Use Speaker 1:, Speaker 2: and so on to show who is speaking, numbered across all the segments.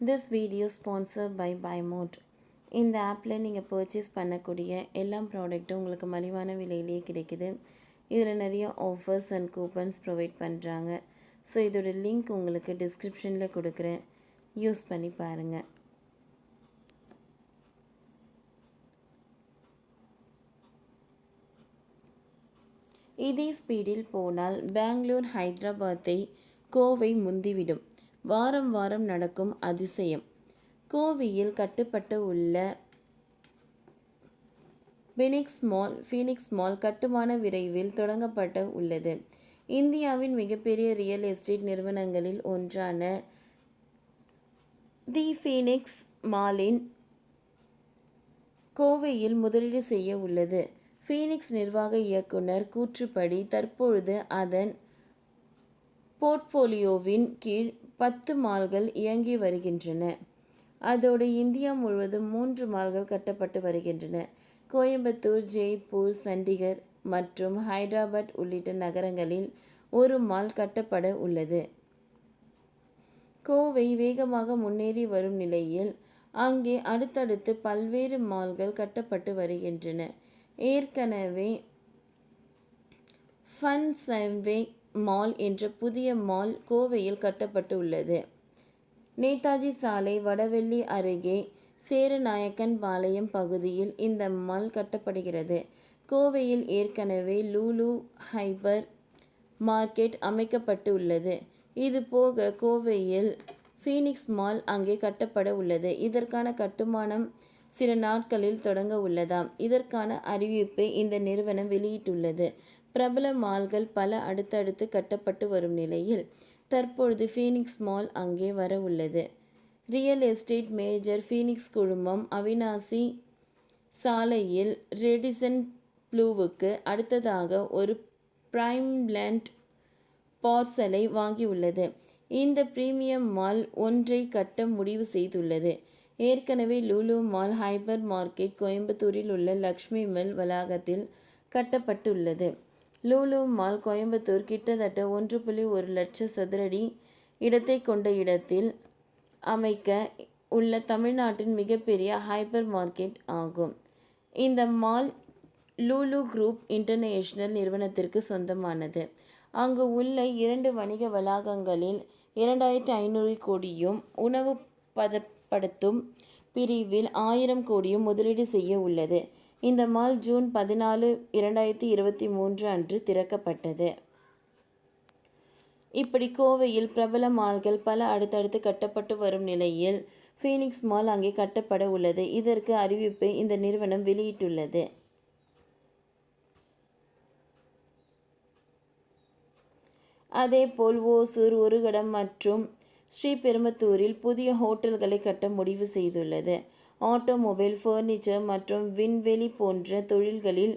Speaker 1: This video sponsored by Buymote. இந்த ஆப்பில் நீங்கள் பர்ச்சேஸ் பண்ணக்கூடிய எல்லா ப்ராடக்ட்டும் உங்களுக்கு மலிவான விலையிலேயே கிடைக்குது. இதில் நிறைய ஆஃபர்ஸ் அண்ட் கூப்பன்ஸ் ப்ரொவைட் பண்ணுறாங்க. ஸோ இதோட லிங்க் உங்களுக்கு டிஸ்கிரிப்ஷனில் கொடுக்குறேன், யூஸ் பண்ணி பாருங்கள். இதே ஸ்பீடில் போனால் பெங்களூர் ஹைதராபாத்தை கோவை முந்திவிடும். வாரம் வாரம் நடக்கும் அதிசயம். கோவையில் கட்டப்பட்டு உள்ள ஃபீனிக்ஸ் மால் கட்டுமான விரைவில் தொடங்கப்பட உள்ளது. இந்தியாவின் மிகப்பெரிய ரியல் எஸ்டேட் நிறுவனங்களில் ஒன்றான தி ஃபீனிக்ஸ் மாலின் கோவையில் முதலீடு செய்ய உள்ளது. ஃபீனிக்ஸ் நிர்வாக இயக்குனர் கூற்றுப்படி தற்பொழுது அதன் போர்ட்ஃபோலியோவின் கீழ் 10 மால்கள் இயங்கி வருகின்றன. அதோடு இந்தியா முழுவதும் 3 மால்கள் கட்டப்பட்டு வருகின்றன. கோயம்புத்தூர், ஜெய்ப்பூர், சண்டிகர் மற்றும் ஹைதராபாத் உள்ளிட்ட நகரங்களில் ஒரு மால் கட்டப்பட உள்ளது. கோவை வேகமாக முன்னேறி வரும் நிலையில் அங்கே அடுத்தடுத்து பல்வேறு மால்கள் கட்டப்பட்டு வருகின்றன. ஏற்கனவே ஃபன் சைவே மால் என்ற புதிய மால் கோவையில் கட்டப்பட்டு உள்ளது. நேதாஜி சாலை வடவெள்ளி அருகே சேரநாயக்கன் பாளையம் பகுதியில் இந்த மால் கட்டப்படுகிறது. கோவையில் ஏற்கனவே லூலு ஹைப்பர் மார்க்கெட் அமைக்கப்பட்டு உள்ளது. இது போக கோவையில் ஃபீனிக்ஸ் மால் அங்கே கட்டப்பட உள்ளது. இதற்கான கட்டுமானம் சில நாட்களில் தொடங்க உள்ளதாம். இதற்கான அறிவிப்பை இந்த நிறுவனம் வெளியிட்டுள்ளது. பிரபல மால்கள் பல அடுத்தடுத்து கட்டப்பட்டு வரும் நிலையில் தற்பொழுது ஃபீனிக்ஸ் மால் அங்கே வர உள்ளது. ரியல் எஸ்டேட் மேஜர் ஃபீனிக்ஸ் குழுமம் அவினாசி சாலையில் ரெடிசன் ப்ளூவுக்கு அடுத்ததாக ஒரு பிரைம் லேண்ட் பார்சலை வாங்கியுள்ளது. இந்த பிரீமியம் மால் ஒன்றை கட்ட முடிவு செய்துள்ளது. ஏற்கனவே லூலு மால் ஹைப்பர் மார்க்கெட் கோயம்புத்தூரில் உள்ள லக்ஷ்மி மெல் வளாகத்தில் கட்டப்பட்டுள்ளது. லூலு மால் கோயம்புத்தூர் கிட்டத்தட்ட 1.1 லட்சம் சதுரடி இடத்தை கொண்ட இடத்தில் அமைக்க உள்ள தமிழ்நாட்டின் மிகப்பெரிய ஹைப்பர் மார்க்கெட் ஆகும். இந்த மால் லூலு குரூப் இன்டர்நேஷனல் நிறுவனத்திற்கு சொந்தமானது. அங்கு உள்ள 2 வணிக வளாகங்களில் 2500 கோடியும் உணவு பதப்படுத்தும் பிரிவில் 1000 கோடியும் முதலீடு செய்ய உள்ளது. இந்த மால் ஜூன் 14, 2023 அன்று திறக்கப்பட்டது. இப்படி கோவையில் பிரபல மால்கள் பல அடுத்தடுத்து கட்டப்பட்டு வரும் நிலையில் ஃபீனிக்ஸ் மால் அங்கே கட்டப்பட உள்ளது. இதற்கு அறிவிப்பை இந்த நிறுவனம் வெளியிட்டுள்ளது. அதேபோல் ஓசூர், ஒருகடம் மற்றும் ஸ்ரீபெரும்புதூரில் புதிய ஹோட்டல்களை கட்ட முடிவு செய்துள்ளது. ஆட்டோமொபைல், ஃபர்னிச்சர் மற்றும் விண்வெளி போன்ற தொழில்களில்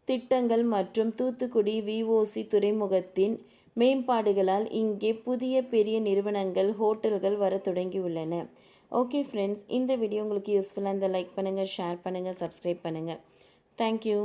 Speaker 1: திட்டங்கள் மற்றும் தூத்துக்குடி VOC துறைமுகத்தின் மேம்பாடுகளால் இங்கே புதிய பெரிய நிறுவனங்கள், ஹோட்டல்கள் வர தொடங்கியுள்ளன. ஓகே ஃப்ரெண்ட்ஸ், இந்த வீடியோ உங்களுக்கு யூஸ்ஃபுல்லாக இருந்தால் லைக் பண்ணுங்கள், ஷேர் பண்ணுங்கள், சப்ஸ்கிரைப் பண்ணுங்கள். தேங்க்யூ.